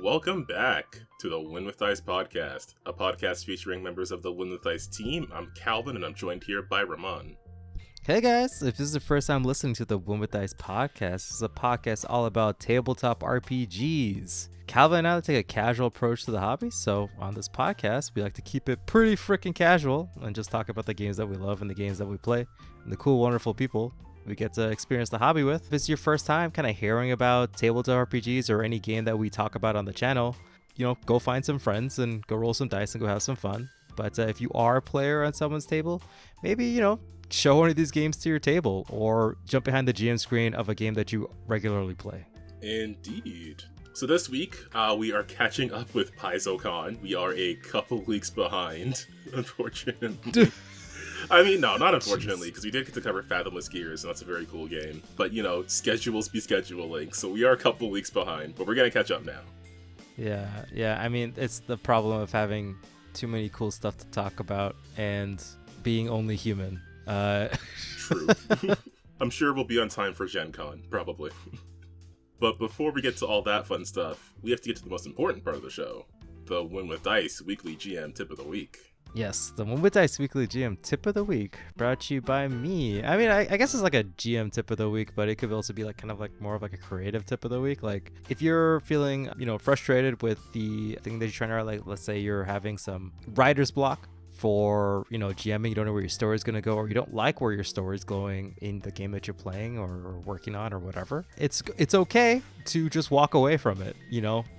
Welcome back to the Win With Dice podcast, a podcast featuring members of the Win With Dice team. I'm Calvin, and I'm joined here by Ramon. Hey guys, if this is the first time listening to the Win With Dice podcast, this is a podcast all about tabletop RPGs. Calvin and I take a casual approach to the hobby, so on this podcast, we like to keep it pretty freaking casual and just talk about the games that we love and the games that we play and the cool, wonderful people we get to experience the hobby with. If it's your first time kind of hearing about tabletop RPGs or any game that we talk about on the channel, go find some friends and go roll some dice and go have some fun. But if you are a player on someone's table, maybe, show one of these games to your table or jump behind the GM screen of a game that you regularly play. Indeed. So this week, we are catching up with PaizoCon. We are a couple weeks behind, unfortunately. I mean, no, not unfortunately, because we did get to cover Fathomless Gears, and that's a very cool game. But, schedules be scheduling, so we are a couple weeks behind, but we're going to catch up now. Yeah. I mean, it's the problem of having too many cool stuff to talk about and being only human. True. I'm sure we'll be on time for Gen Con, probably. But before we get to all that fun stuff, we have to get to the most important part of the show, the Win With Dice weekly GM tip of the week. Yes, the Win With Dice weekly GM tip of the week, brought to you by me. I mean, I guess it's like a GM tip of the week, but it could also be like more of like a creative tip of the week. Like if you're feeling, frustrated with the thing that you're trying to write, like let's say you're having some writer's block for, GMing, you don't know where your story is going to go, or you don't like where your story is going in the game that you're playing or working on or whatever. It's okay to just walk away from it,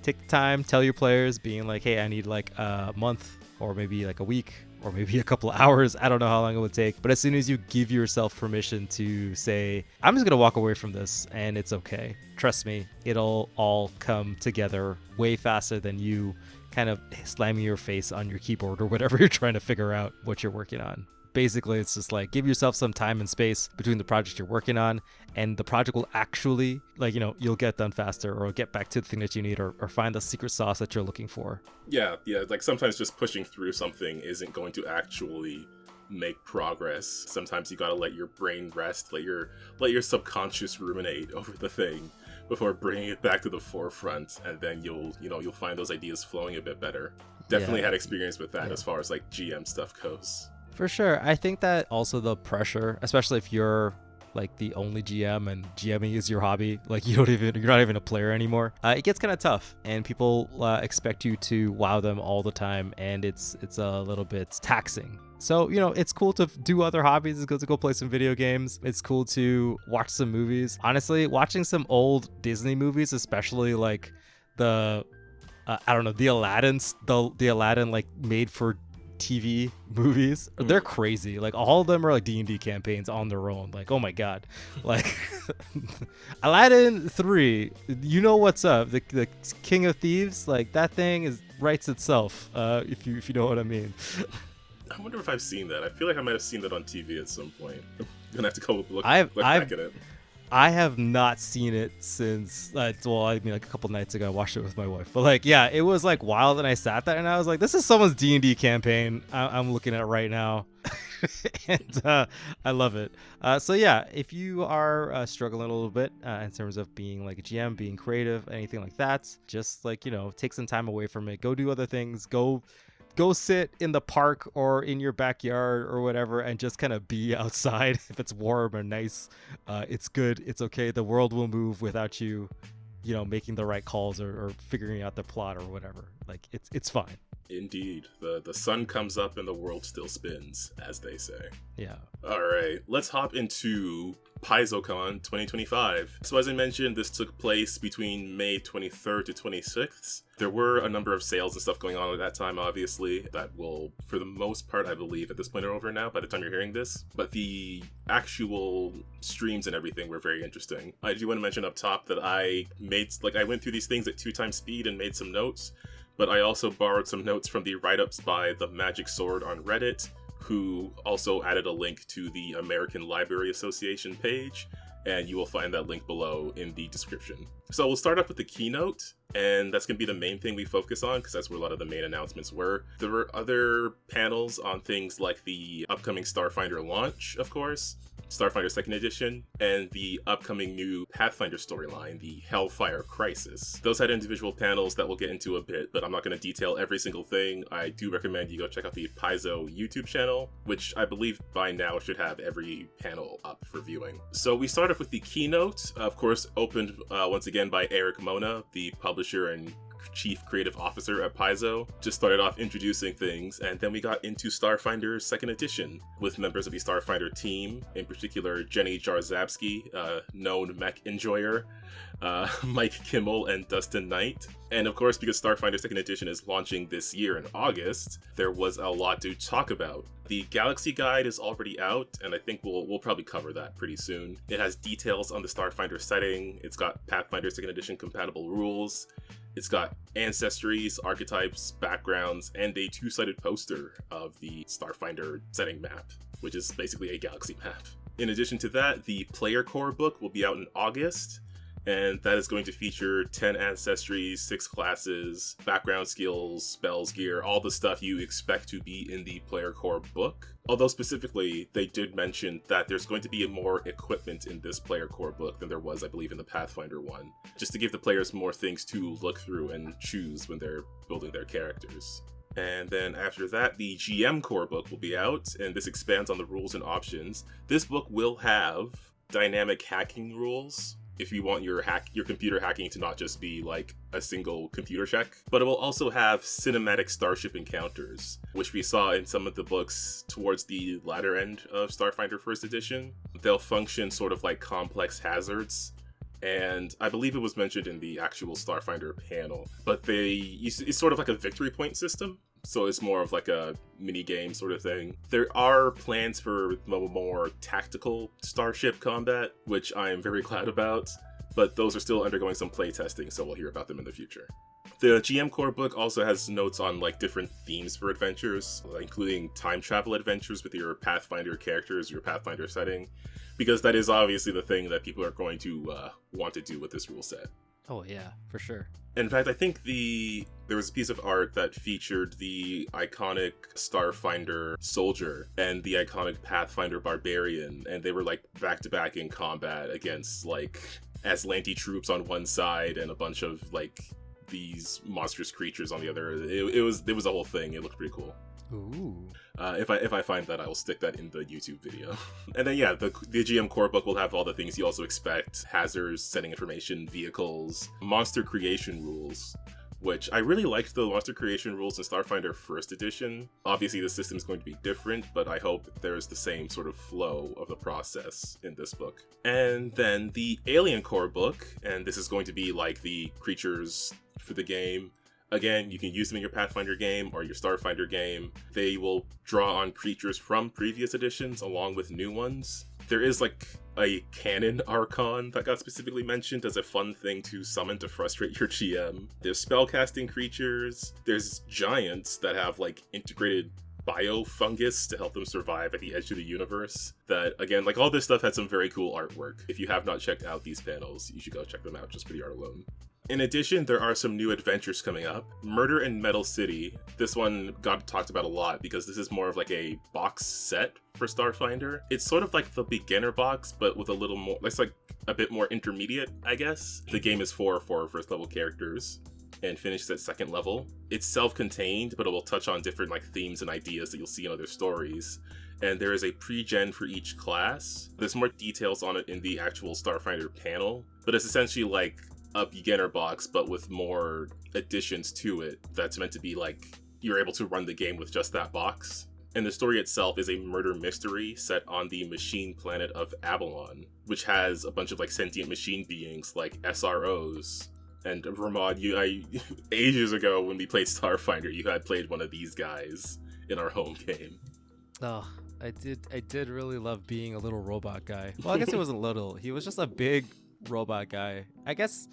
take the time, tell your players being like, hey, I need like a month or maybe like a week or maybe a couple of hours. I don't know how long it would take. But as soon as you give yourself permission to say, I'm just going to walk away from this and it's okay. Trust me, it'll all come together way faster than you kind of slamming your face on your keyboard or whatever you're trying to figure out what you're working on. Basically, it's just like give yourself some time and space between the project you're working on and the project will actually, you'll get done faster or get back to the thing that you need or find the secret sauce that you're looking for. Yeah, like sometimes just pushing through something isn't going to actually make progress. Sometimes you gotta let your brain rest, let your subconscious ruminate over the thing before bringing it back to the forefront, and then you'll find those ideas flowing a bit better. Definitely had experience with that as far as like GM stuff goes. For sure. I think that also the pressure, especially if you're like the only GM and GMing is your hobby, like you're not even a player anymore, it gets kind of tough and people expect you to wow them all the time, and it's a little bit taxing. So, it's cool to do other hobbies. It's good to go play some video games. It's cool to watch some movies. Honestly, watching some old Disney movies, especially like the Aladdin like made for TV movies, they're crazy. Like all of them are like D&D campaigns on their own. Like, oh my god, like Aladdin 3, what's up, the King of Thieves, like that thing writes itself, if you know what I mean. I wonder if I've seen that. I feel like I might have seen that on TV at some point. I'm gonna have to go look back at it. I have not seen it since, like a couple nights ago I watched it with my wife. But it was like wild, and I sat there and I was like, this is someone's D&D campaign I'm looking at right now. And I love it. So yeah, if you are struggling a little bit in terms of being like a GM, being creative, anything like that, just take some time away from it. Go do other things. Go sit in the park or in your backyard or whatever and just kind of be outside. If it's warm or nice, it's good. It's okay. The world will move without you, making the right calls or figuring out the plot or whatever. Like it's fine. Indeed. The sun comes up and the world still spins, as they say. Yeah. All right. Let's hop into PaizoCon 2025. So as I mentioned, this took place between May 23rd to 26th. There were a number of sales and stuff going on at that time, obviously, that will, for the most part, I believe, at this point are over now by the time you're hearing this. But the actual streams and everything were very interesting. I do want to mention up top that I went through these things at 2x speed and made some notes, but I also borrowed some notes from the write-ups by the Magic Sword on Reddit, who also added a link to the American Library Association page, and you will find that link below in the description. So we'll start off with the keynote, and that's going to be the main thing we focus on, because that's where a lot of the main announcements were. There were other panels on things like the upcoming Starfinder launch, of course, Starfinder Second Edition, and the upcoming new Pathfinder storyline, the Hellfire Crisis. Those had individual panels that we'll get into a bit, but I'm not going to detail every single thing. I do recommend you go check out the Paizo YouTube channel, which I believe by now should have every panel up for viewing. So we start off with the keynote, of course, opened once again by Eric Mona, the publisher and Chief Creative Officer at Paizo. Just started off introducing things, and then we got into Starfinder Second Edition with members of the Starfinder team, in particular Jenny Jarzabski, known mech enjoyer, Mike Kimmel, and Dustin Knight. And of course, because Starfinder Second Edition is launching this year in August, there was a lot to talk about. The Galaxy Guide is already out, and I think we'll probably cover that pretty soon. It has details on the Starfinder setting, it's got Pathfinder Second Edition compatible rules, it's got ancestries, archetypes, backgrounds, and a two-sided poster of the Starfinder setting map, which is basically a galaxy map. In addition to that, the Player Core book will be out in August, and that is going to feature 10 ancestries, 6 classes, background skills, spells, gear, all the stuff you expect to be in the Player Core book. Although specifically, they did mention that there's going to be more equipment in this Player Core book than there was, I believe, in the Pathfinder one, just to give the players more things to look through and choose when they're building their characters. And then after that, the GM Core book will be out, and this expands on the rules and options. This book will have dynamic hacking rules, if you want your computer hacking to not just be like a single computer check, but it will also have cinematic starship encounters, which we saw in some of the books towards the latter end of Starfinder First Edition. They'll function sort of like complex hazards, and I believe it was mentioned in the actual Starfinder panel, but it's sort of like a victory point system. So it's more of like a mini game sort of thing. There are plans for more tactical starship combat, which I am very glad about, but those are still undergoing some play testing, so we'll hear about them in the future. The GM Core book also has notes on like different themes for adventures, including time travel adventures with your Pathfinder characters, your Pathfinder setting, because that is obviously the thing that people are going to want to do with this rule set. Oh yeah, for sure. In fact, I think there was a piece of art that featured the iconic Starfinder soldier and the iconic Pathfinder barbarian, and they were like back to back in combat against like Aslanti troops on one side and a bunch of like these monstrous creatures on the other. It was a whole thing. It looked pretty cool. Ooh. If I find that, I will stick that in the YouTube video. And then yeah, the GM Core book will have all the things you also expect: hazards, setting information, vehicles, monster creation rules, which I really liked the monster creation rules in Starfinder First Edition. Obviously the system is going to be different, but I hope there's the same sort of flow of the process in this book. And then the Alien Core book, and this is going to be like the creatures for the game. Again, you can use them in your Pathfinder game or your Starfinder game. They will draw on creatures from previous editions along with new ones. There is like a canon Archon that got specifically mentioned as a fun thing to summon to frustrate your GM. There's spellcasting creatures. There's giants that have like integrated biofungus to help them survive at the edge of the universe. That, again, like all this stuff had some very cool artwork. If you have not checked out these panels, you should go check them out just for the art alone. In addition, there are some new adventures coming up. Murder in Metal City. This one got talked about a lot because this is more of like a box set for Starfinder. It's sort of like the beginner box, but with a little more, it's like a bit more intermediate, I guess. The game is for first level characters and finishes at second level. It's self-contained, but it will touch on different like themes and ideas that you'll see in other stories. And there is a pre-gen for each class. There's more details on it in the actual Starfinder panel, but it's essentially like a beginner box, but with more additions to it that's meant to be like you're able to run the game with just that box. And the story itself is a murder mystery set on the machine planet of Avalon, which has a bunch of like sentient machine beings like SROs. And Ramad, ages ago when we played Starfinder, you had played one of these guys in our home game. Oh, I did really love being a little robot guy. Well, I guess he wasn't little. He was just a big robot guy. I guess,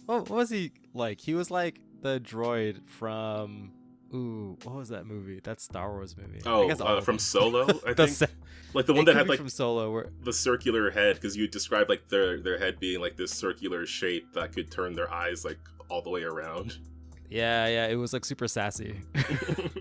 what was he like? He was like the droid from, what was that movie? That Star Wars movie. Oh, from Solo, I think. Like the one that had like from Solo, where the circular head, because you described like their head being like this circular shape that could turn their eyes like all the way around. Yeah, it was like super sassy.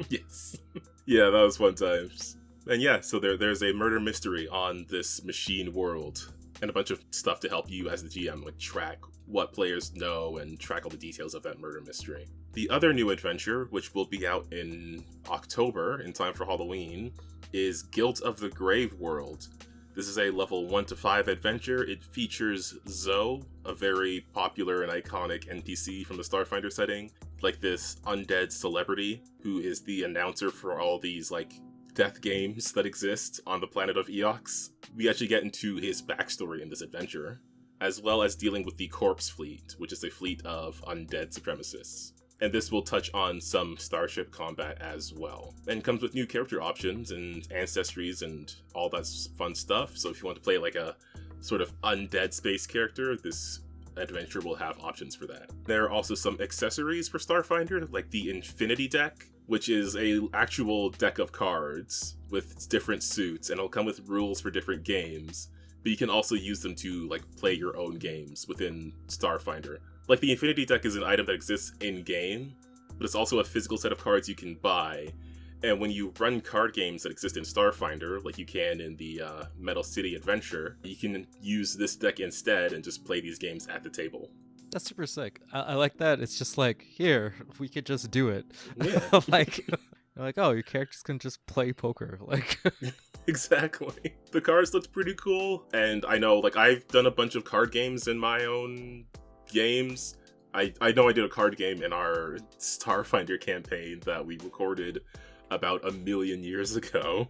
Yes. Yeah, that was fun times. And yeah, so there's a murder mystery on this machine world, and a bunch of stuff to help you as the GM like track what players know and track all the details of that murder mystery. The other new adventure, which will be out in October in time for Halloween, is Guilt of the Grave World. This is a level 1 to 5 adventure. It features Zoe, a very popular and iconic NPC from the Starfinder setting, like this undead celebrity who is the announcer for all these like death games that exist on the planet of Eox. We actually get into his backstory in this adventure, as well as dealing with the Corpse Fleet, which is a fleet of undead supremacists. And this will touch on some starship combat as well. And comes with new character options and ancestries and all that fun stuff. So if you want to play like a sort of undead space character, this adventure will have options for that. There are also some accessories for Starfinder, like the Infinity Deck, which is a actual deck of cards with different suits, and it'll come with rules for different games. But you can also use them to like play your own games within Starfinder. Like the Infinity Deck is an item that exists in-game, but it's also a physical set of cards you can buy. And when you run card games that exist in Starfinder, like you can in the Metal City Adventure, you can use this deck instead and just play these games at the table. That's super sick. I like that. It's just like, here, we could just do it. Yeah. like, oh, your characters can just play poker. Like, exactly. The cards looked pretty cool, and I know, like, I've done a bunch of card games in my own games. I know I did a card game in our Starfinder campaign that we recorded about 1 million years ago.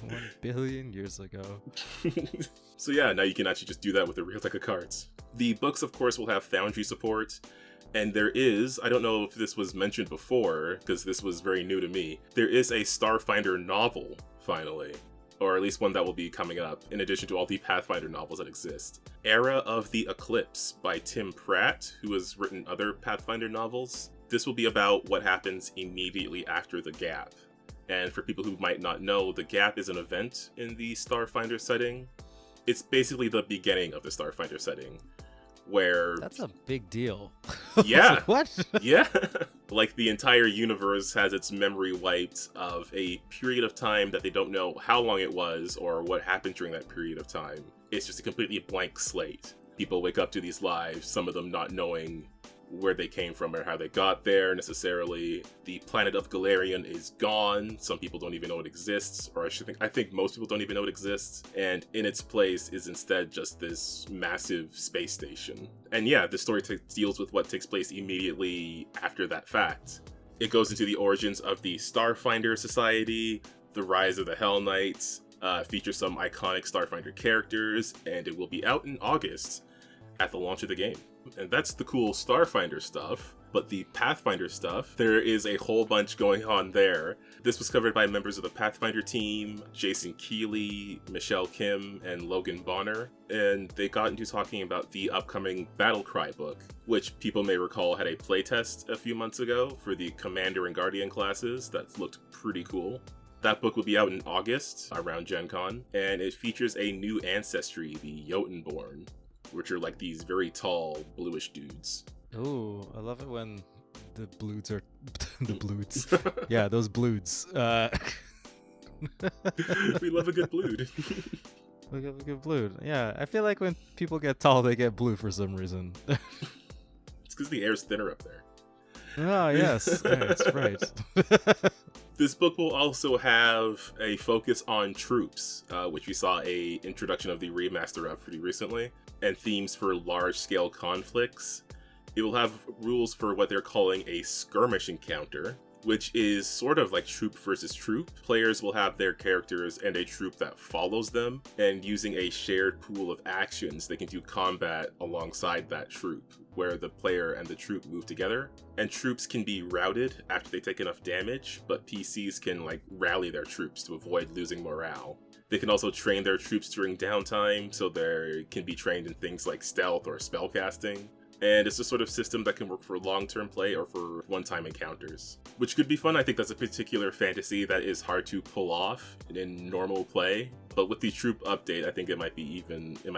1 billion years ago. So yeah, now you can actually just do that with a real deck of cards. The books, of course, will have Foundry support, and there is, I don't know if this was mentioned before, because this was very new to me, there is a Starfinder novel, finally. Or at least one that will be coming up, in addition to all the Pathfinder novels that exist. Era of the Eclipse by Tim Pratt, who has written other Pathfinder novels. This will be about what happens immediately after the Gap. And for people who might not know, the Gap is an event in the Starfinder setting. It's basically the beginning of the Starfinder setting, where... That's a big deal. Yeah. Like, what? Yeah. Like the entire universe has its memory wiped of a period of time that they don't know how long it was or what happened during that period of time. It's just a completely blank slate. People wake up to these lives, some of them not knowing where they came from or how they got there necessarily. The planet of Galarian is gone. Some people don't even know it exists, or I think most people don't even know it exists. And in its place is instead just this massive space station. And yeah, the story deals with what takes place immediately after that fact. It goes into the origins of the Starfinder Society, the rise of the Hell Knights, features some iconic Starfinder characters, and it will be out in August at the launch of the game. And that's the cool Starfinder stuff. But the Pathfinder stuff, there is a whole bunch going on there. This was covered by members of the Pathfinder team, Jason Keeley, Michelle Kim, and Logan Bonner. And they got into talking about the upcoming Battlecry book, which people may recall had a playtest a few months ago for the Commander and Guardian classes that looked pretty cool. That book will be out in August, around Gen Con, and it features a new ancestry, the Jotunborn, which are like these very tall, bluish dudes. Ooh, I love it when the bloods are... the bloods. Yeah, those bloods. We love a good blood. We love a good blood. Yeah, I feel like when people get tall, they get blue for some reason. It's because the air's thinner up there. Oh, yes. That's right. This book will also have a focus on troops, which we saw a introduction of the remaster of pretty recently, and themes for large-scale conflicts. It will have rules for what they're calling a skirmish encounter, which is sort of like troop versus troop. Players will have their characters and a troop that follows them, and using a shared pool of actions, they can do combat alongside that troop, where the player and the troop move together. And troops can be routed after they take enough damage, but PCs can like rally their troops to avoid losing morale. They can also train their troops during downtime, so they can be trained in things like stealth or spellcasting. And it's a sort of system that can work for long-term play or for one-time encounters, which could be fun. I think that's a particular fantasy that is hard to pull off in normal play, but with the troop update, I think it might be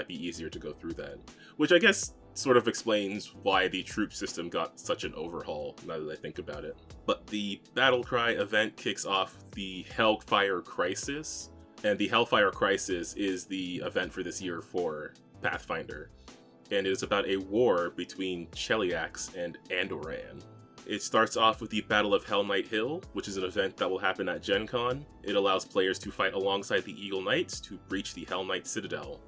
easier to go through that, which I guess sort of explains why the troop system got such an overhaul, now that I think about it. But the Battlecry event kicks off the Hellfire Crisis, and the Hellfire Crisis is the event for this year for Pathfinder. And it is about a war between Cheliax and Andoran. It starts off with the Battle of Hell Knight Hill, which is an event that will happen at Gen Con. It allows players to fight alongside the Eagle Knights to breach the Hell Knight Citadel.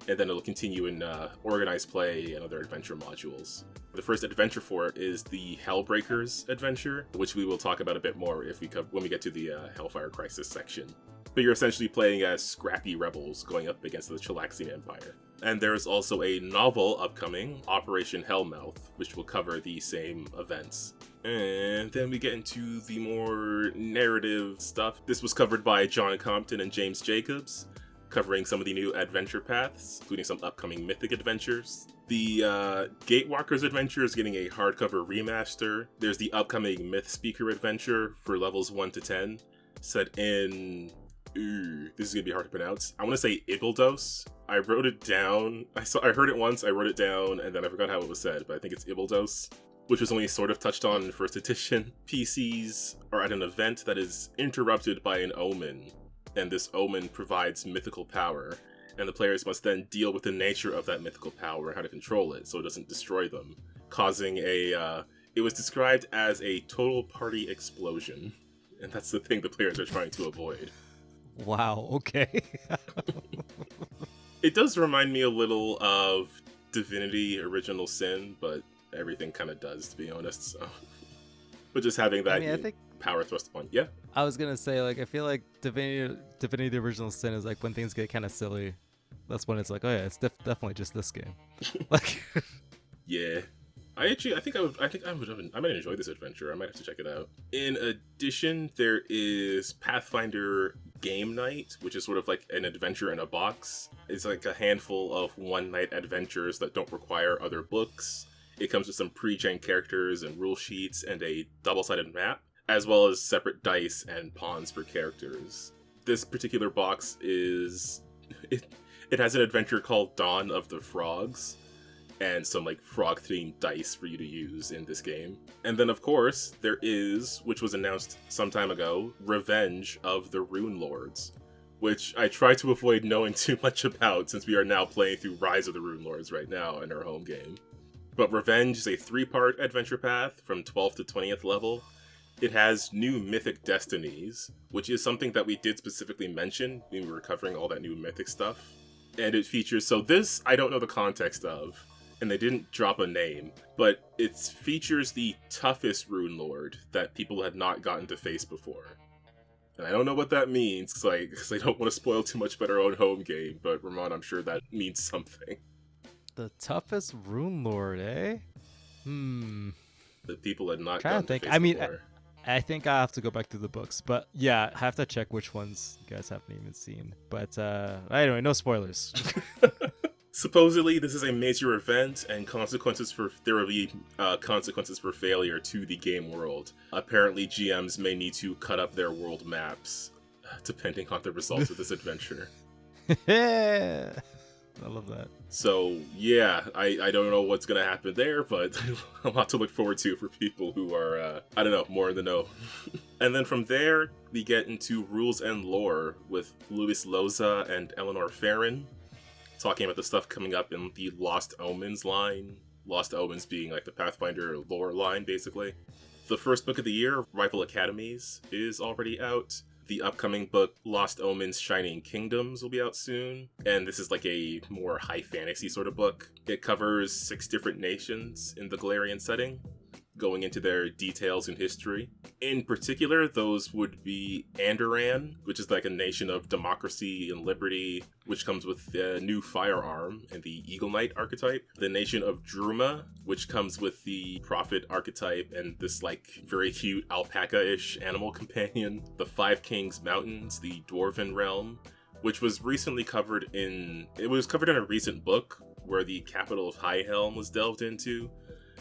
And then it'll continue in organized play and other adventure modules. The first adventure for it is the Hellbreakers adventure, which we will talk about a bit more when we get to the Hellfire Crisis section. But you're essentially playing as scrappy rebels going up against the Chelaxian Empire. And there's also a novel upcoming, Operation Hellmouth, which will cover the same events. And then we get into the more narrative stuff. This was covered by John Compton and James Jacobs, covering some of the new adventure paths, including some upcoming mythic adventures. The Gatewalkers adventure is getting a hardcover remaster. There's the upcoming Myth Speaker adventure for levels 1 to 10, set in... this is gonna be hard to pronounce. I want to say Ibildos. I wrote it down. I heard it once, I wrote it down, and then I forgot how it was said, but I think it's Ibildos, which was only sort of touched on in first edition. PCs are at an event that is interrupted by an omen, and this omen provides mythical power, and the players must then deal with the nature of that mythical power and how to control it so it doesn't destroy them, causing it was described as a total party explosion, and that's the thing the players are trying to avoid. Wow, okay. It does remind me a little of Divinity Original Sin, but everything kind of does, to be honest. So. But just having that I think power thrust upon. Yeah. I was gonna say, like, I feel like Divinity the Original Sin is like when things get kind of silly. That's when it's like, oh yeah, it's definitely just this game. Like, yeah. I might enjoy this adventure. I might have to check it out. In addition, there is Pathfinder Game Night, which is sort of like an adventure in a box. It's like a handful of one-night adventures that don't require other books. It comes with some pre-gen characters and rule sheets and a double-sided map, as well as separate dice and pawns for characters. This particular box is... It has an adventure called Dawn of the Frogs, and some like frog-themed dice for you to use in this game. And then of course, there is, which was announced some time ago, Revenge of the Rune Lords, which I try to avoid knowing too much about since we are now playing through Rise of the Rune Lords right now in our home game. But Revenge is a 3-part adventure path from 12th to 20th level. It has new mythic destinies, which is something that we did specifically mention when we were covering all that new mythic stuff. And it features, so this I don't know the context of, and they didn't drop a name, but it features the toughest Rune Lord that people had not gotten to face before. And I don't know what that means, because I don't want to spoil too much about our own home game, but Ramon, I'm sure that means something. the toughest Rune Lord, eh? That people had not Trying gotten to think. to face I mean, before. I think I have to go back to the books, but yeah, I have to check which ones you guys haven't even seen. But anyway, no spoilers. Supposedly, this is a major event, and there will be consequences for failure to the game world. Apparently, GMs may need to cut up their world maps, depending on the results of this adventure. Yeah, I love that. So, yeah, I don't know what's going to happen there, but a lot to look forward to for people who are, more in the know. And then from there, we get into Rules and Lore with Luis Loza and Eleanor Farron, talking about the stuff coming up in the Lost Omens line. Lost Omens being like the Pathfinder lore line, basically. The first book of the year, Rival Academies, is already out. The upcoming book, Lost Omens Shining Kingdoms, will be out soon. And this is like a more high fantasy sort of book. It covers 6 different nations in the Galarian setting, going into their details and history. In particular, those would be Andoran, which is like a nation of democracy and liberty, which comes with the new firearm and the Eagle Knight archetype. The nation of Druma, which comes with the Prophet archetype and this like very cute alpaca-ish animal companion. The Five Kings Mountains, the Dwarven realm, which was recently covered in a recent book where the capital of High Helm was delved into,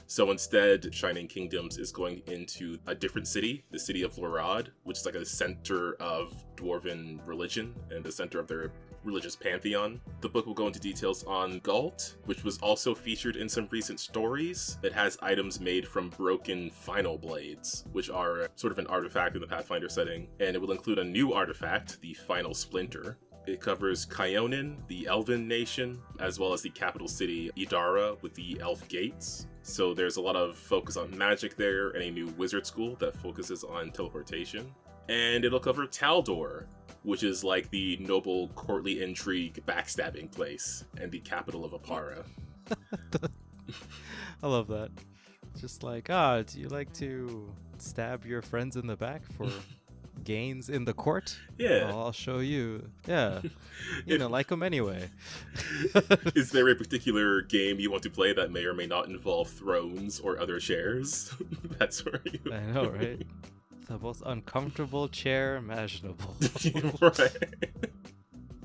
So instead, Shining Kingdoms is going into a different city, the city of Lorad, which is like a center of dwarven religion and the center of their religious pantheon. The book will go into details on Galt, which was also featured in some recent stories. It has items made from broken final blades, which are sort of an artifact in the Pathfinder setting, and it will include a new artifact, the Final Splinter. It covers Kyonin, the Elven nation, as well as the capital city, Idara, with the Elf Gates. So there's a lot of focus on magic there, and a new wizard school that focuses on teleportation. And it'll cover Taldor, which is like the noble courtly intrigue backstabbing place, and the capital of Apara. I love that. Just like, do you like to stab your friends in the back for gains in the court? Yeah. Well, I'll show you. Yeah. You don't like them anyway. Is there a particular game you want to play that may or may not involve thrones or other chairs? That's where you... I know, right? The most uncomfortable chair imaginable. Right.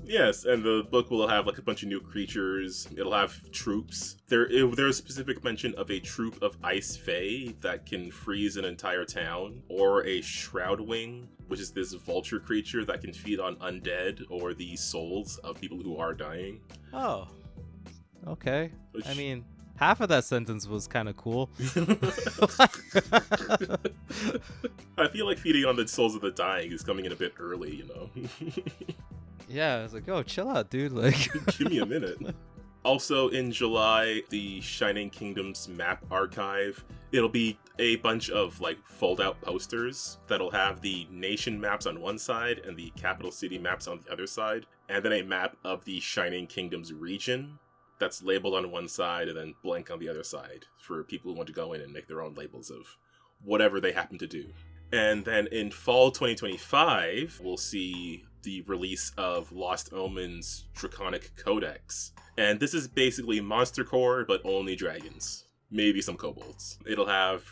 Yes, and the book will have like a bunch of new creatures. It'll have troops. There's specific mention of a troop of ice fae that can freeze an entire town, or a shroudwing, which is this vulture creature that can feed on undead or the souls of people who are dying. Oh, okay. I mean, half of that sentence was kind of cool. I feel like feeding on the souls of the dying is coming in a bit early, you know? Yeah, I was like, oh, chill out, dude. Like, give me a minute. Also in July, the Shining Kingdoms map archive. It'll be a bunch of like fold-out posters that'll have the nation maps on one side and the capital city maps on the other side, and then a map of the Shining Kingdoms region that's labeled on one side and then blank on the other side for people who want to go in and make their own labels of whatever they happen to do. And then in fall 2025, we'll see the release of Lost Omens Draconic Codex. And this is basically Monster Core, but only dragons. Maybe some kobolds. It'll have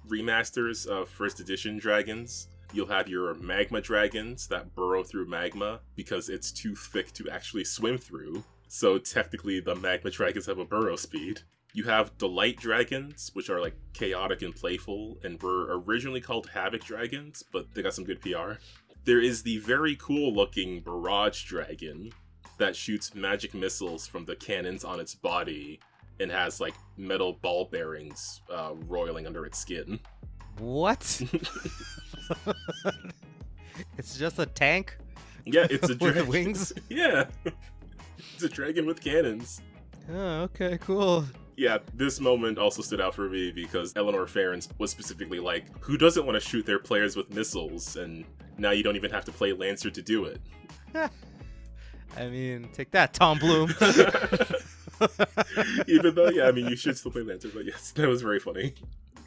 remasters of first edition dragons. You'll have your magma dragons that burrow through magma because it's too thick to actually swim through. So technically the magma dragons have a burrow speed. You have Delight Dragons, which are like chaotic and playful, and were originally called Havoc Dragons, but they got some good PR. There is the very cool looking Barrage Dragon that shoots magic missiles from the cannons on its body and has like metal ball bearings roiling under its skin. What? It's just a tank? Yeah, it's a dragon. With wings? Yeah. It's a dragon with cannons. Oh, okay, cool. Yeah, this moment also stood out for me because Eleanor Farron was specifically like, who doesn't want to shoot their players with missiles? And now you don't even have to play Lancer to do it. I mean, take that, Tom Bloom. Even though, yeah, I mean, you should still play Lancer, but yes, that was very funny.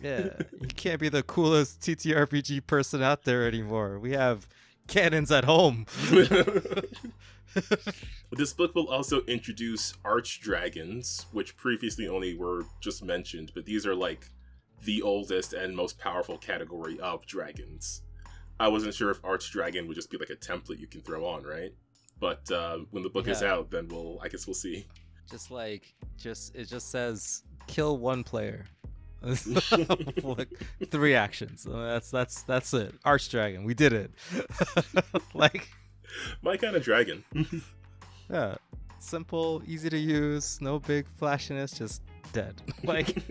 Yeah, you can't be the coolest TTRPG person out there anymore. We have cannons at home. This book will also introduce archdragons, which previously only were just mentioned, but these are like the oldest and most powerful category of dragons. I wasn't sure if archdragon would just be like a template you can throw on, right? But when the book is out, then I guess we'll see. It just says kill one player. Like 3 actions. That's it. Archdragon, we did it. Like my kind of dragon. Yeah, simple, easy to use, no big flashiness, just dead. Like,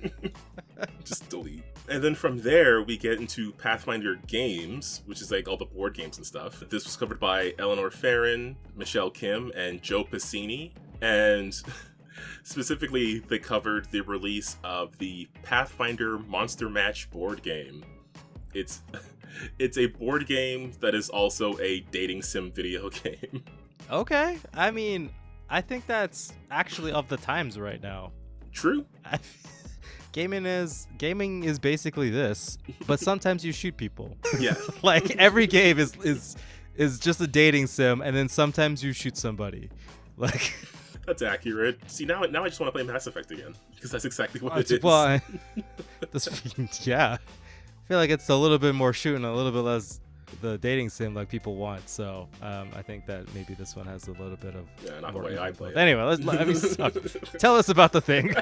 just delete. And then from there, we get into Pathfinder games, which is like all the board games and stuff. This was covered by Eleanor Farron, Michelle Kim, and Joe Piscini. And specifically, they covered the release of the Pathfinder Monster Match board game. It's a board game that is also a dating sim video game. Okay. I mean, I think that's actually of the times right now. True. Gaming is basically this, but sometimes you shoot people. Yeah. Like every game is just a dating sim, and then sometimes you shoot somebody. Like that's accurate. See, now I just want to play Mass Effect again because that's exactly what it is. Well, yeah. I feel like it's a little bit more shooting, a little bit less the dating sim like people want. So I think that maybe this one has a little bit of not the way I play it. Anyway, tell us about the thing.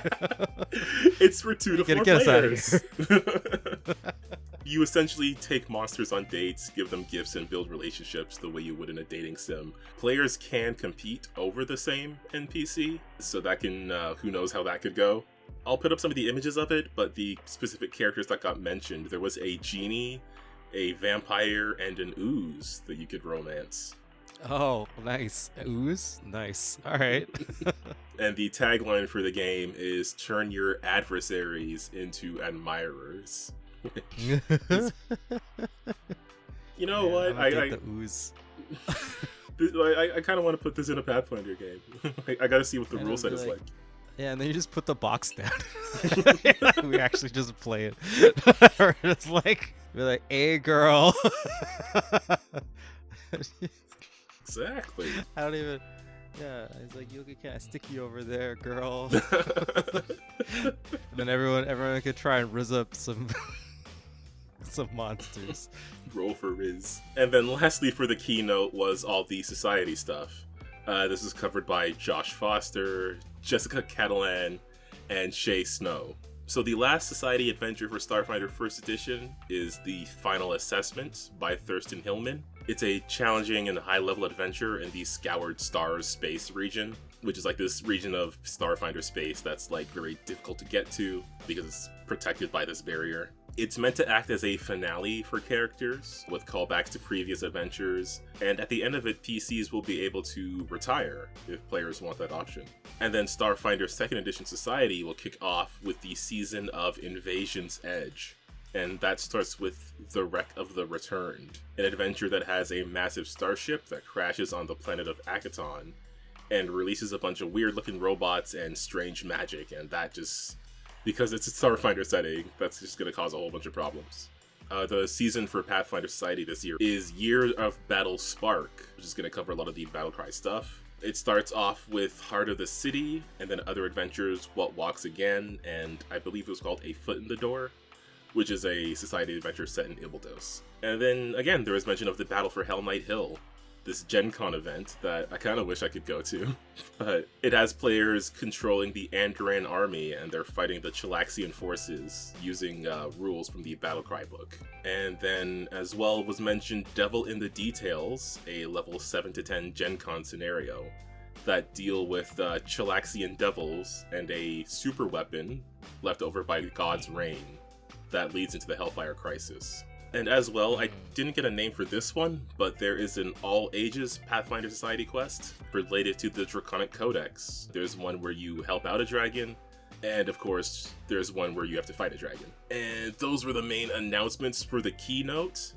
It's for 2 to 4 get us out of players. You essentially take monsters on dates, give them gifts, and build relationships the way you would in a dating sim. Players can compete over the same NPC, so that can, who knows how that could go. I'll put up some of the images of it, but the specific characters that got mentioned, there was a genie, a vampire, and an ooze that you could romance. Oh, nice. Ooze? Nice. All right. And the tagline for the game is turn your adversaries into admirers. You know what? I the ooze. I kind of want to put this in a Pathfinder game. I gotta see what the rule set is like. Yeah, and then you just put the box down. We actually just play it. Or it's like, we're like, hey, girl. Exactly. I don't even. Yeah, it's like, you look kind of sticky over there, girl. And then everyone could try and rizz up some monsters. Roll for Riz. And then lastly for the keynote was all the society stuff. This is covered by Josh Foster, Jessica Catalan, and Shay Snow. So the last society adventure for Starfinder First Edition is the Final Assessment by Thurston Hillman. It's a challenging and high-level adventure in the Scoured Stars space region, which is like this region of Starfinder space that's like very difficult to get to because it's protected by this barrier. It's meant to act as a finale for characters, with callbacks to previous adventures, and at the end of it, PCs will be able to retire if players want that option. And then Starfinder Second Edition Society will kick off with the season of Invasion's Edge, and that starts with The Wreck of the Returned, an adventure that has a massive starship that crashes on the planet of Akaton, and releases a bunch of weird-looking robots and strange magic, and that just... because it's a Starfinder setting, that's just going to cause a whole bunch of problems. The season for Pathfinder Society this year is Year of Battle Spark, which is going to cover a lot of the Battlecry stuff. It starts off with Heart of the City, and then other adventures, What Walks Again, and I believe it was called A Foot in the Door, which is a society adventure set in Ibildos. And then, again, there was mention of the Battle for Hell Knight Hill, this Gen Con event that I kind of wish I could go to, but it has players controlling the Andoran army and they're fighting the Chilaxian forces using rules from the Battlecry book. And then as well was mentioned Devil in the Details, a level 7 to 10 Gen Con scenario that deal with Chilaxian devils and a super weapon left over by God's Reign that leads into the Hellfire Crisis. And as well, I didn't get a name for this one, but there is an all-ages Pathfinder Society quest related to the Draconic Codex. There's one where you help out a dragon, and of course, there's one where you have to fight a dragon. And those were the main announcements for the keynote.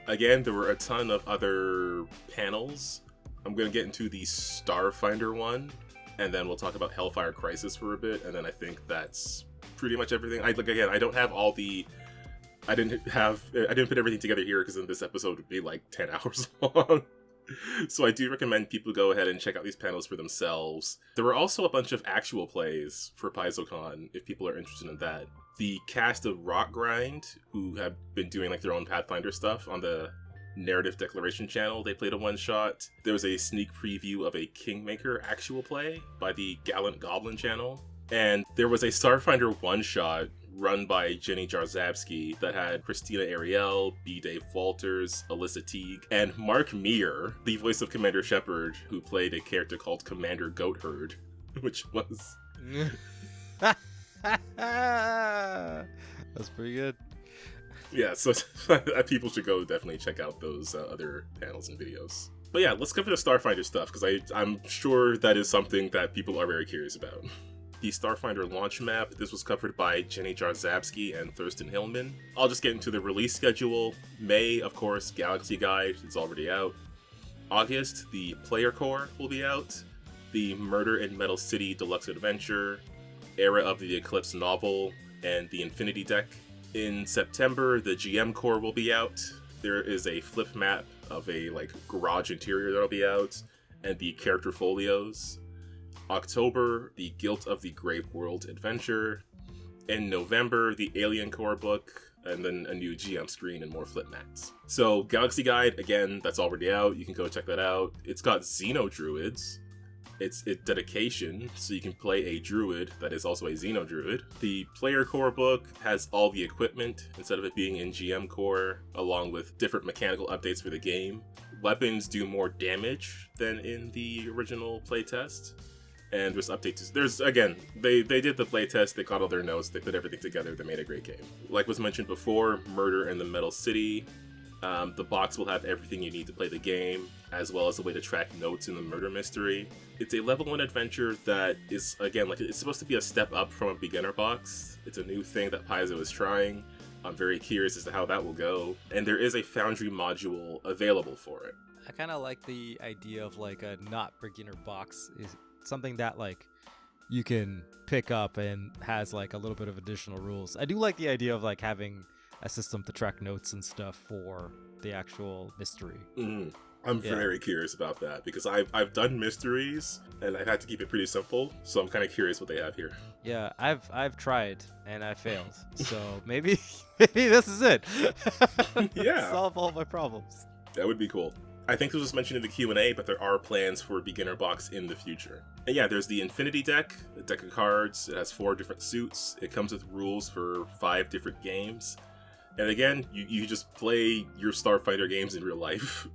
Again, there were a ton of other panels. I'm going to get into the Starfinder one, and then we'll talk about Hellfire Crisis for a bit, and then I think that's pretty much everything. I don't have all the... I didn't put everything together here because then this episode would be like 10 hours long. So I do recommend people go ahead and check out these panels for themselves. There were also a bunch of actual plays for PaizoCon, if people are interested in that. The cast of Rock Grind, who have been doing like their own Pathfinder stuff on the Narrative Declaration channel, they played a one-shot. There was a sneak preview of a Kingmaker actual play by the Gallant Goblin channel. And there was a Starfinder one-shot run by Jenny Jarzabski that had Christina Ariel, B. Dave Walters, Alyssa Teague, and Mark Meir, the voice of Commander Shepard, who played a character called Commander Goatherd, which was... That's pretty good. Yeah, so people should go definitely check out those other panels and videos. But yeah, let's cover the Starfinder stuff, because I'm sure that is something that people are very curious about. The Starfinder Launch Map, this was covered by Jenny Jarzabski and Thurston Hillman. I'll just get into the release schedule. May, of course, Galaxy Guide is already out. August, the Player Core will be out. The Murder in Metal City Deluxe Adventure, Era of the Eclipse novel, and the Infinity Deck. In September, the GM Core will be out. There is a flip map of a garage interior that'll be out, and the character folios. October, the Guilt of the Grave World Adventure. In November, the Alien Core book, and then a new GM screen and more flip mats. So Galaxy Guide, again, that's already out. You can go check that out. It's got Xeno Druids. It's dedication, so you can play a druid that is also a Xeno Druid. The player core book has all the equipment instead of it being in GM core, along with different mechanical updates for the game. Weapons do more damage than in the original playtest. And there's updates. There's, again, they did the playtest, they got all their notes, they put everything together, they made a great game. Like was mentioned before, Murder in the Metal City. The box will have everything you need to play the game, as well as a way to track notes in the murder mystery. It's a level 1 adventure that is, again, like it's supposed to be a step up from a beginner box. It's a new thing that Paizo is trying. I'm very curious as to how that will go. And there is a Foundry module available for it. I kind of like the idea of like a not beginner box. Is something that like you can pick up and has like a little bit of additional rules. I do like the idea of like having a system to track notes and stuff for the actual mystery. I'm very curious about that because I've done mysteries and I've had to keep it pretty simple, so I'm kind of curious what they have here. Yeah, I've tried and I failed, so maybe this is it. Yeah, solve all my problems. That would be cool. I think this was mentioned in the Q&A, but there are plans for a beginner box in the future. And yeah, there's the Infinity deck, a deck of cards. It has 4 different suits. It comes with rules for 5 different games. And again, you just play your Starfinder games in real life.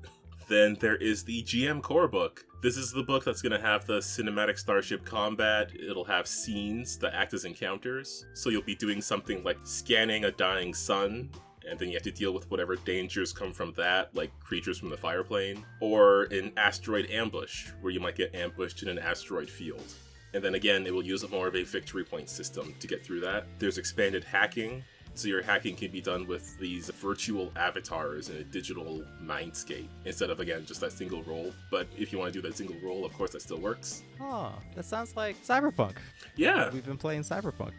Then there is the GM core book. This is the book that's going to have the cinematic starship combat. It'll have scenes that act as encounters. So you'll be doing something like scanning a dying sun, and then you have to deal with whatever dangers come from that, like creatures from the fire plane, or an asteroid ambush, where you might get ambushed in an asteroid field. And then again, it will use more of a victory point system to get through that. There's expanded hacking, so your hacking can be done with these virtual avatars in a digital mindscape, instead of, again, just that single roll. But if you want to do that single roll, of course, that still works. Oh, that sounds like Cyberpunk. Yeah. We've been playing Cyberpunk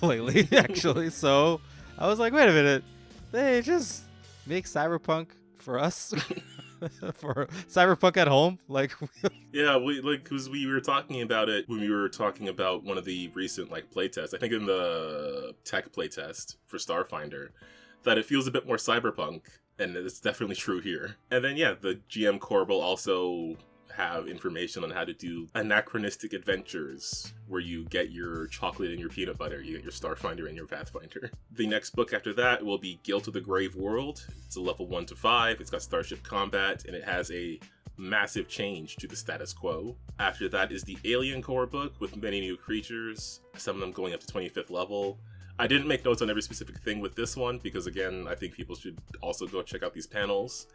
lately, actually, so I was like, wait a minute. They just make Cyberpunk for us, for Cyberpunk at home. Like, yeah, because we were talking about it when we were talking about one of the recent playtests. I think in the tech playtest for Starfinder, that it feels a bit more Cyberpunk, and it's definitely true here. And then yeah, the GM core will also have information on how to do anachronistic adventures where you get your chocolate and your peanut butter, you get your Starfinder and your Pathfinder. The next book after that will be Guilt of the Grave World. It's a level 1 to 5, it's got starship combat, and it has a massive change to the status quo. After that is the Alien core book with many new creatures, some of them going up to 25th level. I didn't make notes on every specific thing with this one because, again, I think people should also go check out these panels,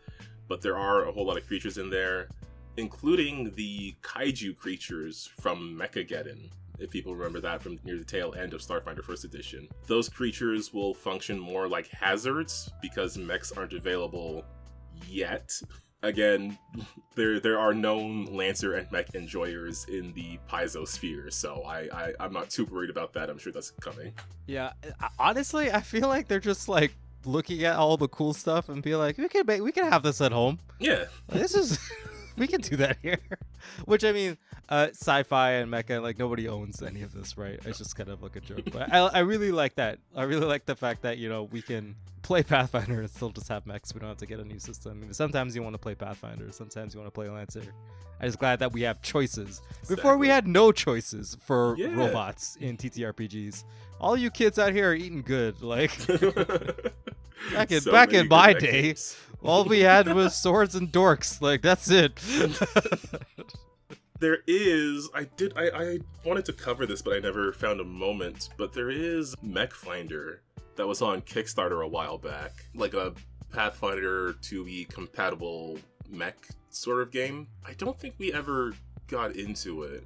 but there are a whole lot of creatures in there, including the kaiju creatures from Mechageddon, if people remember that from near the tail end of Starfinder First Edition. Those creatures will function more like hazards because mechs aren't available yet. Again, there are known Lancer and mech enjoyers in the Paizo sphere, so I'm not too worried about that. I'm sure that's coming. Yeah, honestly, I feel like they're just looking at all the cool stuff and be like, we can have this at home. Yeah, this is. We can do that here. Which, I mean, sci-fi and mecha, nobody owns any of this, right? It's just kind of like a joke. But I really like that. I really like the fact that, we can play Pathfinder and still just have mechs. We don't have to get a new system. I mean, sometimes you want to play Pathfinder. Sometimes you want to play Lancer. I'm just glad that we have choices. Exactly. Before, we had no choices for robots in TTRPGs. All you kids out here are eating good. Back in my day, all we had was swords and dorks. That's it. There is, I wanted to cover this, but I never found a moment, but there is Mech Finder that was on Kickstarter a while back, like a Pathfinder 2e compatible mech sort of game. I don't think we ever got into it,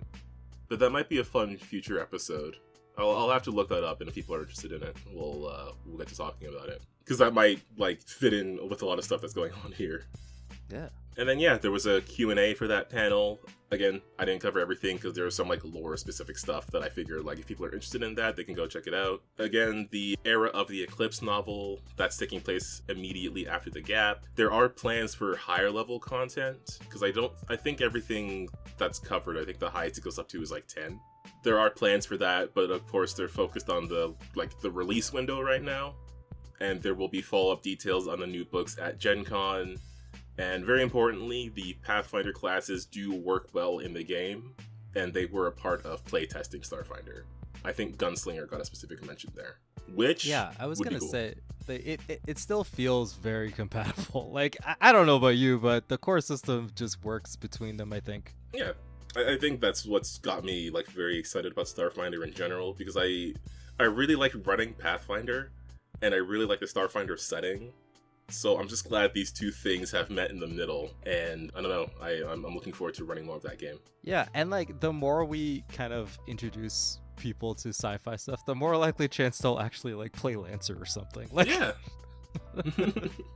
but that might be a fun future episode. I'll have to look that up, and if people are interested in it, we'll get to talking about it. Because that might, fit in with a lot of stuff that's going on here. Yeah. And then, yeah, there was a Q&A for that panel. Again, I didn't cover everything because there was some, lore-specific stuff that I figured, if people are interested in that, they can go check it out. Again, the Era of the Eclipse novel, that's taking place immediately after the gap. There are plans for higher-level content, because I think everything that's covered, I think the highest it goes up to is, 10. There are plans for that, but of course they're focused on the release window right now. and there will be follow-up details on the new books at Gen Con. And very importantly, the Pathfinder classes do work well in the game, and they were a part of playtesting Starfinder. I think Gunslinger got a specific mention there, which yeah, I was gonna cool. say it still feels very compatible. Like I don't know about you, but the core system just works between them, I think. Yeah, I think that's what's got me like very excited about Starfinder in general, because I really like running Pathfinder, and I really like the Starfinder setting. So I'm just glad these two things have met in the middle, and I don't know, I'm looking forward to running more of that game. Yeah, and like the more we kind of introduce people to sci-fi stuff, the more likely chance they'll actually like play Lancer or something. Like yeah.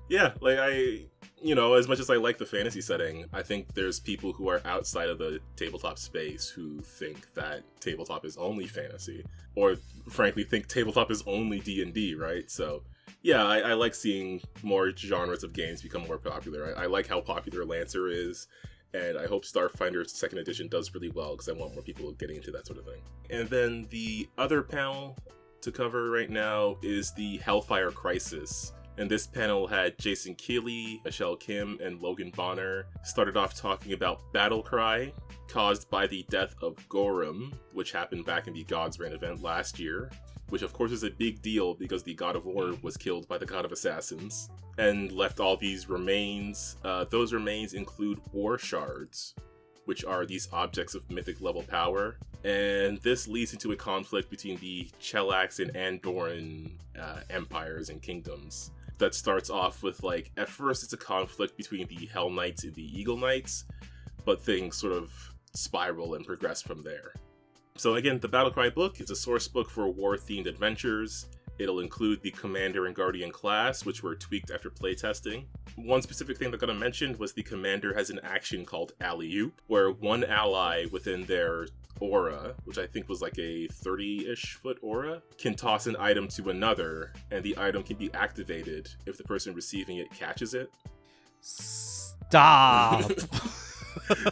Yeah, like as much as I like the fantasy setting, I think there's people who are outside of the tabletop space who think that tabletop is only fantasy, or frankly think tabletop is only D&D, right? So yeah, I like seeing more genres of games become more popular. I like how popular Lancer is, and I hope Starfinder Second Edition does really well, because I want more people getting into that sort of thing. And then the other panel to cover right now is the Hellfire Crisis. And this panel had Jason Keeley, Michelle Kim, and Logan Bonner. Started off talking about Battle Cry, caused by the death of Gorham, which happened back in the God's Reign event last year, which of course is a big deal because the God of War was killed by the God of Assassins, and left all these remains. Those remains include war shards, which are these objects of mythic level power, and this leads into a conflict between the Chelax and Andorran empires and kingdoms. That starts off with, like, at first it's a conflict between the Hell Knights and the Eagle Knights, but things sort of spiral and progress from there. So again, the Battlecry book is a source book for war-themed adventures. It'll include the Commander and Guardian class, which were tweaked after playtesting. One specific thing that got mentioned was the Commander has an action called Alley-Oop, where one ally within their aura, which I think was like a 30-ish foot aura, can toss an item to another, and the item can be activated if the person receiving it catches it. Stop!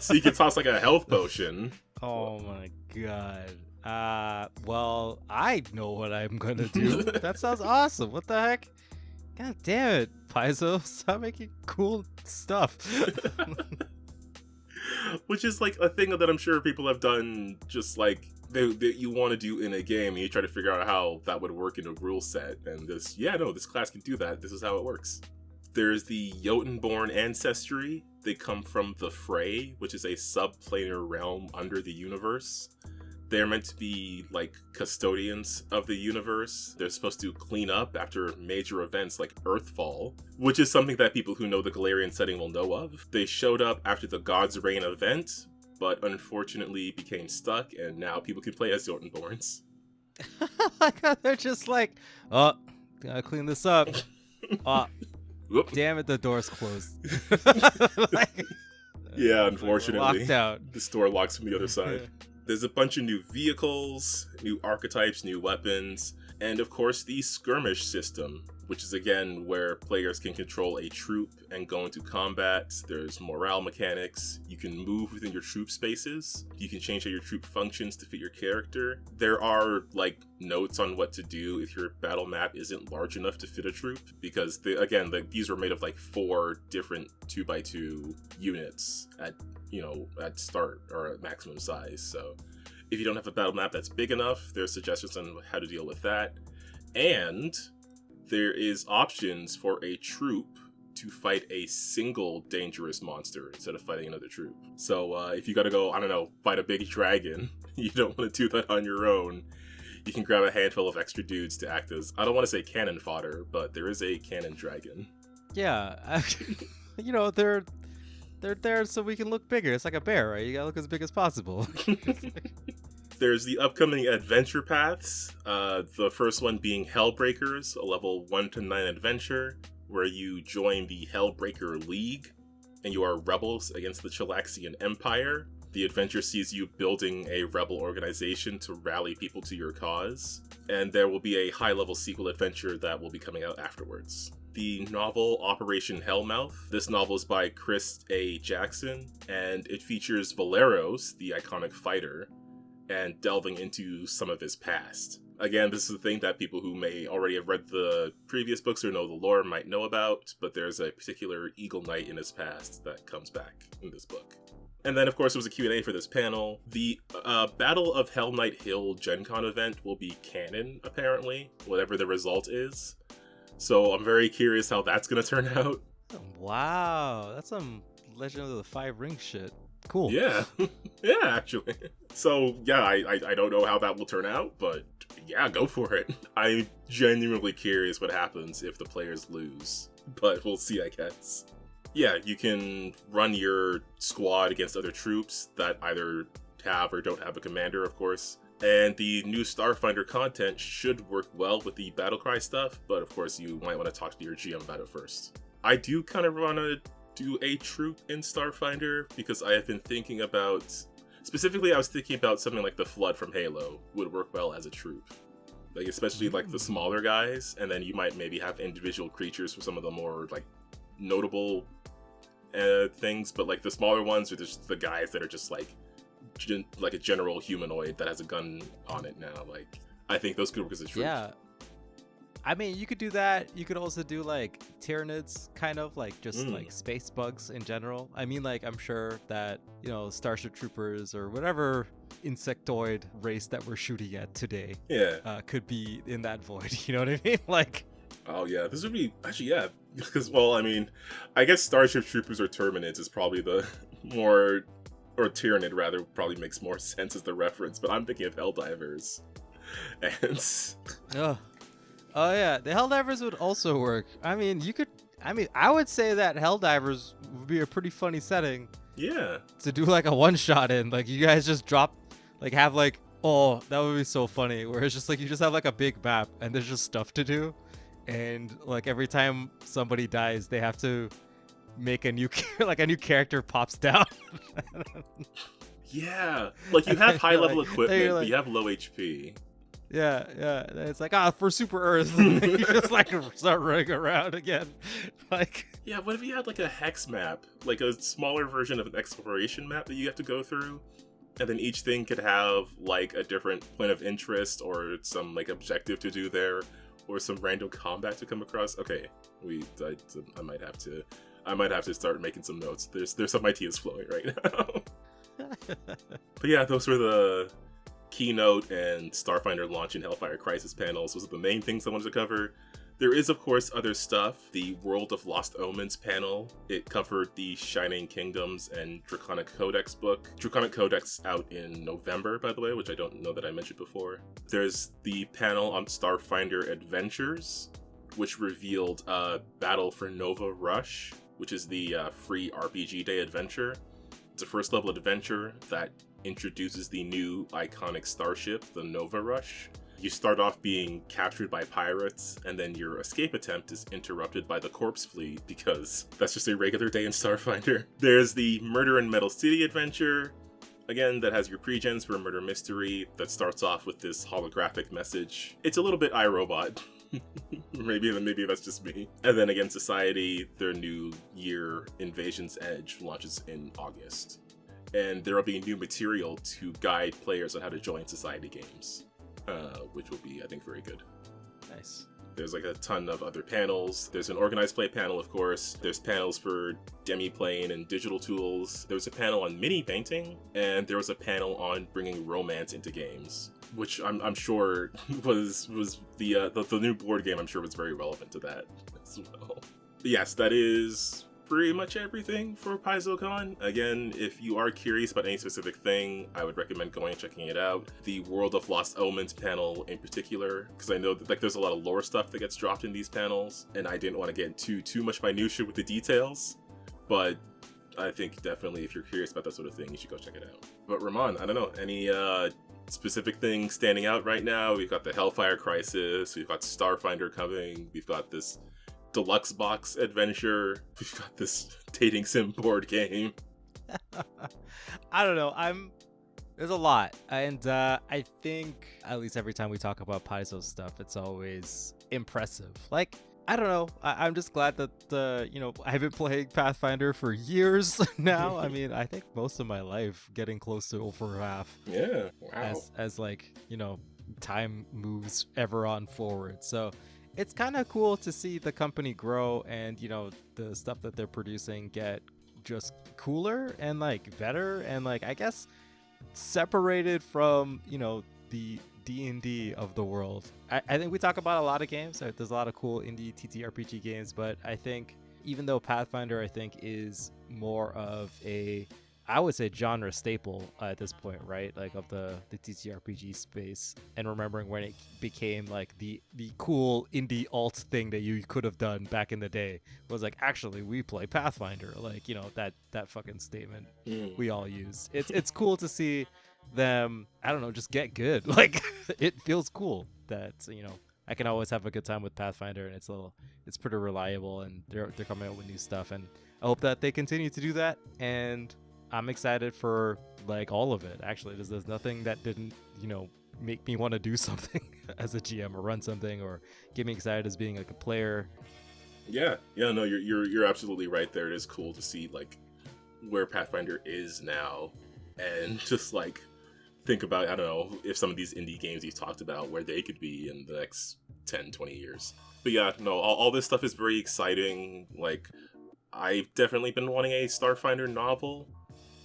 So you can toss like a health potion. Oh my god. Well, I know what I'm gonna do. That sounds awesome. What the heck? God damn it, Paizo. Stop making cool stuff. Which is like a thing that I'm sure people have done, just like that you want to do in a game, and you try to figure out how that would work in a rule set. And this class can do that. This is how it works. There's the Jotunborn ancestry. They come from the Fray, which is a subplanar realm under the universe. They're meant to be like custodians of the universe. They're supposed to clean up after major events like Earthfall, which is something that people who know the Galarian setting will know of. They showed up after the God's Reign event, but unfortunately became stuck, and now people can play as Jotunborns. They're just like, oh, gotta clean this up. Whoop. Damn it, the door's closed. Yeah, unfortunately. Locked out. The door locks from the other side. There's a bunch of new vehicles, new archetypes, new weapons, and of course the skirmish system, which is again where players can control a troop and go into combat. There's morale mechanics. You can move within your troop spaces. You can change how your troop functions to fit your character. There are like notes on what to do if your battle map isn't large enough to fit a troop, because these were made of like 4 different 2x2 units at start or at maximum size. So if you don't have a battle map that's big enough, there's suggestions on how to deal with that. And there is options for a troop to fight a single dangerous monster instead of fighting another troop. So if you gotta go, fight a big dragon, you don't want to do that on your own, you can grab a handful of extra dudes to act as, I don't want to say cannon fodder, but there is a cannon dragon. Yeah, they're there so we can look bigger. It's like a bear, right? You gotta look as big as possible. There's the upcoming adventure paths. The first one being Hellbreakers, a level 1 to 9 adventure, where you join the Hellbreaker League, and you are rebels against the Chelaxian Empire. The adventure sees you building a rebel organization to rally people to your cause, and there will be a high-level sequel adventure that will be coming out afterwards. The novel Operation Hellmouth. This novel is by Chris A. Jackson, and it features Valeros, the iconic fighter, and delving into some of his past. Again, this is the thing that people who may already have read the previous books or know the lore might know about, but there's a particular Eagle Knight in his past that comes back in this book. And then, of course, there was a Q&A for this panel. The Battle of Hell Knight Hill Gen Con event will be canon, apparently, whatever the result is. So I'm very curious how that's going to turn out. Wow, that's some Legend of the Five Rings shit. Cool. Yeah, yeah, actually. So, yeah, I don't know how that will turn out, but yeah, go for it. I'm genuinely curious what happens if the players lose, but we'll see, I guess. Yeah, you can run your squad against other troops that either have or don't have a commander, of course. And the new Starfinder content should work well with the Battlecry stuff, but of course you might want to talk to your GM about it first. I do kind of want to do a troop in Starfinder because I have been thinking about... Specifically, I was thinking about something like the Flood from Halo would work well as a troop. Like, especially like the smaller guys, and then you might maybe have individual creatures for some of the more like notable things, but like the smaller ones are just the guys that are just like a general humanoid that has a gun on it now. Like, I think those could work as a troop. Yeah. I mean, you could do that. You could also do like Tyranids, kind of like just like space bugs in general. I mean, like, I'm sure that, you know, Starship Troopers or whatever insectoid race that we're shooting at today could be in that void. You know what I mean? Like, oh yeah, this would be actually, yeah, because, well, I mean, I guess Starship Troopers or Terminids is probably the more, or Tyranid rather, probably makes more sense as the reference, but I'm thinking of Helldivers. And oh yeah, the Helldivers would also work. I mean, I would say that Helldivers would be a pretty funny setting. Yeah. To do like a one shot in, like you guys just drop, like have like, oh, that would be so funny. Where it's just like you just have like a big map and there's just stuff to do, and like every time somebody dies, they have to make a new like a new character pops down. Yeah, like you have high level equipment, but you have low HP. Yeah. It's like, for Super Earth. And you just like start running around again. Like, yeah, what if you had like a hex map, like a smaller version of an exploration map that you have to go through, and then each thing could have like a different point of interest or some like objective to do there, or some random combat to come across. Okay, I might have to start making some notes. There's some ideas flowing right now. But yeah, those were the Keynote and Starfinder Launch and Hellfire Crisis panels. Those are the main things I wanted to cover. There is, of course, other stuff. The World of Lost Omens panel. It covered the Shining Kingdoms and Draconic Codex book. Draconic Codex out in November, by the way, which I don't know that I mentioned before. There's the panel on Starfinder Adventures, which revealed Battle for Nova Rush, which is the free RPG Day adventure. It's a first level adventure that introduces the new iconic starship, the Nova Rush. You start off being captured by pirates, and then your escape attempt is interrupted by the corpse fleet, because that's just a regular day in Starfinder. There's the Murder in Metal City adventure, again, that has your pre-gens for Murder Mystery, that starts off with this holographic message. It's a little bit iRobot. maybe that's just me. And then again, Society, their new year, Invasion's Edge, launches in August. And there will be new material to guide players on how to join Society games, which will be, I think, very good. Nice. There's like a ton of other panels. There's an organized play panel, of course. There's panels for demi-playing and digital tools. There was a panel on mini painting, and there was a panel on bringing romance into games, which I'm sure was the new board game. I'm sure was very relevant to that as well. But yes, that is pretty much everything for PaizoCon. Again, if you are curious about any specific thing, I would recommend going and checking it out. The World of Lost Omens panel in particular, because I know that like there's a lot of lore stuff that gets dropped in these panels, and I didn't want to get into too much minutia with the details, but I think definitely if you're curious about that sort of thing, you should go check it out. But Ramon, I don't know, any specific things standing out right now? We've got the Hellfire Crisis, we've got Starfinder coming, we've got this deluxe box adventure, we've got this dating sim board game. I don't know, there's a lot, and I think at least every time we talk about Paizo stuff, it's always impressive. Like, I don't know, I'm just glad that I've been playing Pathfinder for years now. I mean, I think most of my life, getting close to over half. Yeah, wow. As like, time moves ever on forward. So it's kind of cool to see the company grow and, the stuff that they're producing get just cooler and like better and like, I guess, separated from, the D&D of the world. I think we talk about a lot of games. There's a lot of cool indie TTRPG games, but I think even though Pathfinder, I think, is more of I would say genre staple at this point, right? Like of the TTRPG space, and remembering when it became like the cool indie alt thing that you could have done back in the day was like, actually we play Pathfinder, like that fucking statement we all use. It's cool to see them, I don't know, just get good. Like it feels cool that I can always have a good time with Pathfinder, and it's pretty reliable, and they're coming out with new stuff, and I hope that they continue to do that. And I'm excited for like all of it. Actually, there's nothing that didn't make me want to do something as a GM or run something or get me excited as being like a player. Yeah, no, you're absolutely right there. It is cool to see like where Pathfinder is now, and just like think about, I don't know, if some of these indie games you've talked about, where they could be in the next 10, 20 years. But yeah, no, all this stuff is very exciting. Like, I've definitely been wanting a Starfinder novel,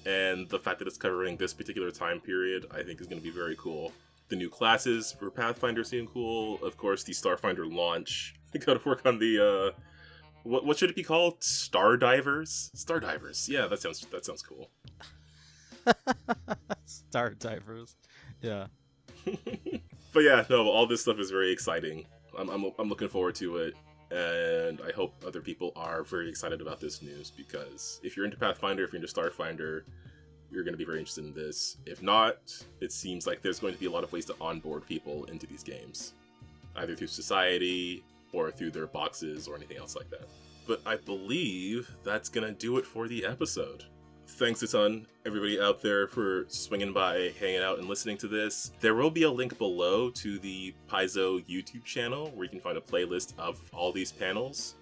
and the fact that it's covering this particular time period, I think is going to be very cool. The new classes for Pathfinder seem cool. Of course, the Starfinder launch. I gotta work on the, what should it be called? Stardivers. Yeah, that sounds cool. Stardivers. Yeah. But yeah, no, all this stuff is very exciting. I'm looking forward to it, and I hope other people are very excited about this news, because if you're into Pathfinder, if you're into Starfinder, you're going to be very interested in this. If not, it seems like there's going to be a lot of ways to onboard people into these games, either through society or through their boxes or anything else like that. But I believe that's going to do it for the episode. Thanks a ton, everybody out there, for swinging by, hanging out, and listening to this. There will be a link below to the Paizo YouTube channel where you can find a playlist of all these panels.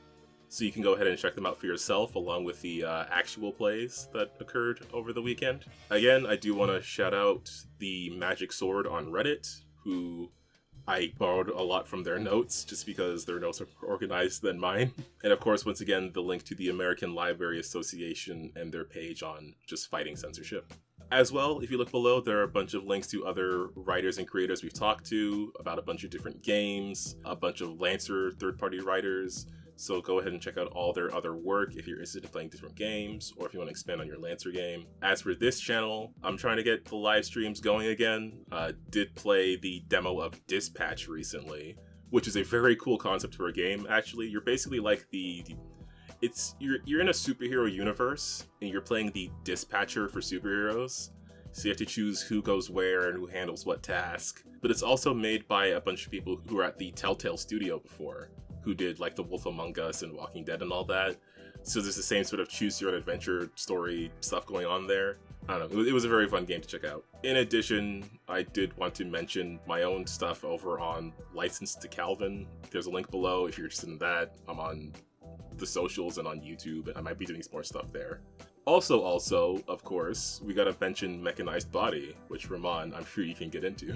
So you can go ahead and check them out for yourself, along with the actual plays that occurred over the weekend. Again, I do want to shout out the Magic Sword on Reddit, who I borrowed a lot from their notes, just because their notes are more organized than mine. And of course, once again, the link to the American Library Association and their page on just fighting censorship. As well, if you look below, there are a bunch of links to other writers and creators we've talked to about a bunch of different games, a bunch of Lancer third-party writers. So go ahead and check out all their other work if you're interested in playing different games, or if you want to expand on your Lancer game. As for this channel, I'm trying to get the live streams going again. Did play the demo of Dispatch recently, which is a very cool concept for a game, actually. You're basically like you're in a superhero universe, and you're playing the dispatcher for superheroes. So you have to choose who goes where and who handles what task. But it's also made by a bunch of people who were at the Telltale studio before, who did like The Wolf Among Us and Walking Dead and all that. So there's the same sort of choose your own adventure story stuff going on there. I don't know, it was a very fun game to check out. In addition, I did want to mention my own stuff over on Licensed to Calvin. There's a link below if you're interested in that. I'm on the socials and on YouTube, and I might be doing some more stuff there. Also, of course, we gotta mention Mechanized Body, which, Ramon, I'm sure you can get into.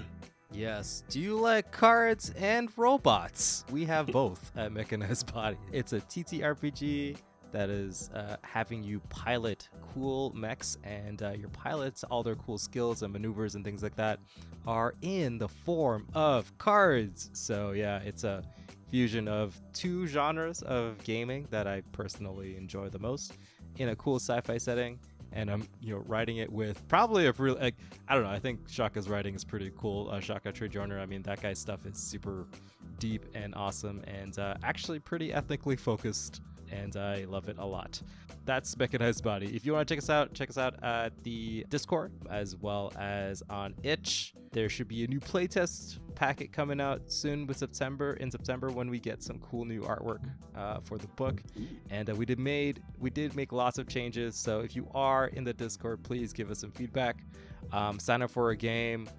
Yes. Do you like cards and robots? We have both at Mechanized Body. It's a TTRPG that is having you pilot cool mechs, and your pilots, all their cool skills and maneuvers and things like that, are in the form of cards. So yeah, it's a fusion of two genres of gaming that I personally enjoy the most in a cool sci-fi setting. And I'm, writing it with probably a real, I don't know, I think Shaka's writing is pretty cool. Shaka Trejourner, I mean, that guy's stuff is super deep and awesome, and actually pretty ethnically focused, and I love it a lot. That's Mechanized Body. If you want to check us out at the Discord, as well as on Itch. There should be a new playtest packet coming out soon in September, when we get some cool new artwork for the book. And we did make lots of changes. So if you are in the Discord, please give us some feedback. Sign up for a game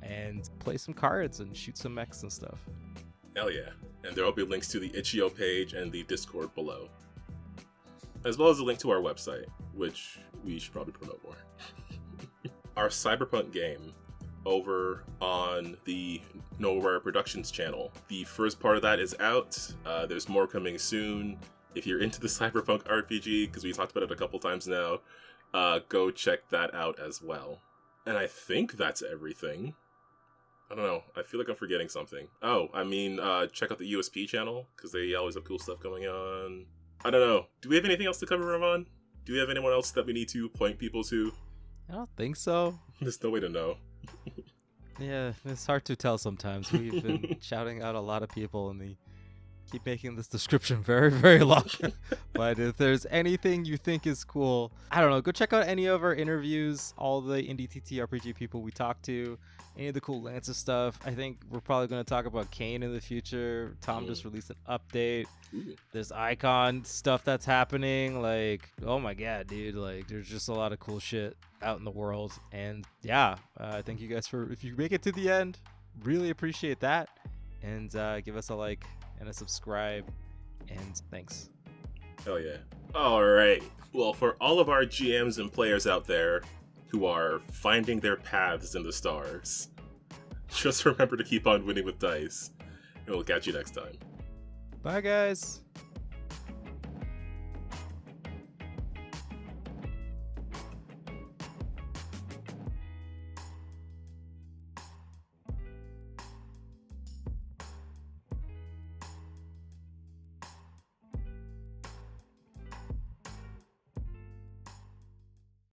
and play some cards and shoot some mechs and stuff. Hell yeah. And there will be links to the Itch.io page and the Discord below, as well as a link to our website, which we should probably promote more. Our Cyberpunk game over on the Nowhere Productions channel. The first part of that is out. There's more coming soon. If you're into the cyberpunk RPG, because we talked about it a couple times now, go check that out as well. And I think that's everything. I don't know. I feel like I'm forgetting something. Oh, I mean, check out the USP channel, because they always have cool stuff going on. I don't know. Do we have anything else to cover, Ramon? Do we have anyone else that we need to point people to? I don't think so. There's no way to know. Yeah, it's hard to tell sometimes. We've been shouting out a lot of people and they keep making this description very, very long. But if there's anything you think is cool, I don't know, go check out any of our interviews, all the indie TTRPG people we talked to, any of the cool Lances stuff. I think we're probably going to talk about Kane in the future. Tom just released an update. There's Icon stuff that's happening. Like, oh my god, dude. Like, there's just a lot of cool shit out in the world. And yeah, thank you guys for, if you make it to the end, really appreciate that. And give us a like and a subscribe. And thanks. Hell yeah. All right. Well, for all of our GMs and players out there who are finding their paths in the stars, just remember to keep on winning with dice. And we'll catch you next time. Bye, guys.